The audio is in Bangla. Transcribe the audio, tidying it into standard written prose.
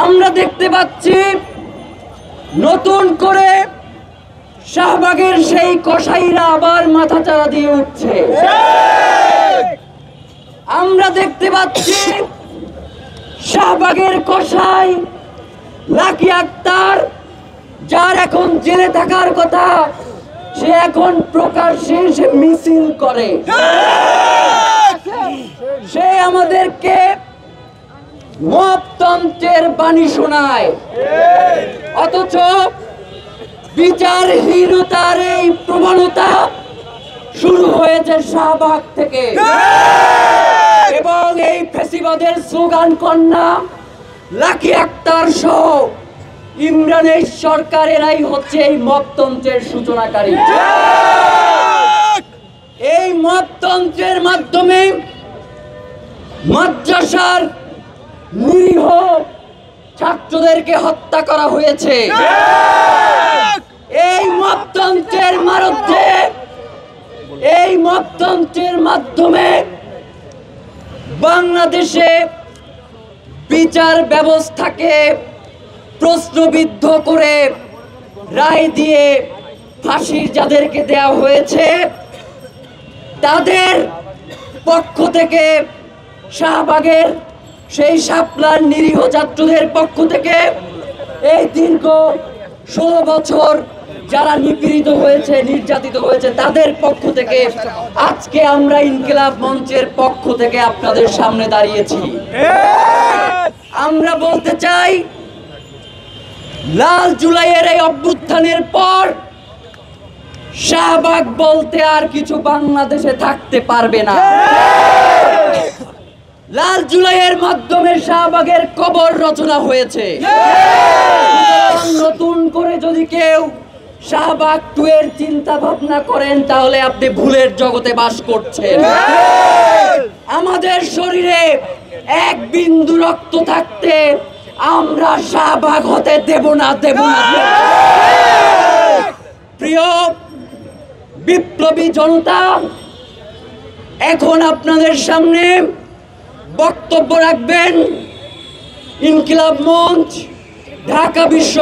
আমরা দেখতে পাচ্ছি নতুন করে শাহবাগের সেই কসাইরা আবার মাথাচাড়া দিয়ে উঠছে। আমরা দেখতে পাচ্ছি শাহবাগের কসাই লাকি আক্তার, যার এখন জেলে থাকার কথা, সে এখন প্রকাশ্যে সে মিছিল করে, সে আমাদেরকে মপতন্ত্রের বাণী শোনায়। অথচ বিচারহীনতার এই প্রবণতা শুরু হয়েছে শাহবাগ থেকে, এবং এই ফ্যাসিবাদের স্লোগান কন্যা লাকি আক্তার সহ ইমরানের সরকারেরাই হচ্ছে এই মপতন্ত্রের সূচনাকারী। এই মপতন্ত্রের মাধ্যমে মাদ্রাসার নিরীহ ছাত্রদেরকে হত্যা করা হয়েছে। এই মপতন্ত্রের মাধ্যমে বাংলাদেশে বিচার ব্যবস্থাকে প্রশ্নবিদ্ধ করে রায় দিয়ে ফাঁসির যাদেরকে দেওয়া হয়েছে তাদের পক্ষ থেকে, শাহবাগের সেই শাপলার নিরীহ ছাত্রদের পক্ষ থেকে এই দীর্ঘ 16 বছর যারা নিপীড়িত হয়েছে, নির্যাতিত হয়েছে, তাদের পক্ষ থেকে আজকে আমরা ইনকিলাব মঞ্চের পক্ষ থেকে আপনাদের সামনে দাঁড়িয়েছি। আমরা বলতে চাই, লাল জুলাইয়ের এই অভ্যুত্থানের পর শাহবাগ বলতে আর কিছু বাংলাদেশে থাকতে পারবে না। লাল জুলাইয়ের মাধ্যমে শাহবাগের কবর রচনা হয়েছে। নতুন করে যদি কেউ শাহবাগ 2 এর চিন্তা ভাবনা করেন, তাহলে আপনি ভুলের জগতে বাস করছেন। আমাদের শরীরে এক বিন্দু রক্ত থাকতে আমরা শাহবাগ হতে দেব না। প্রিয় বিপ্লবী জনতা, এখন আপনাদের সামনে বক্তব্য রাখবেন ইনকিলাব মঞ্চ, ঢাকা বিশ্ব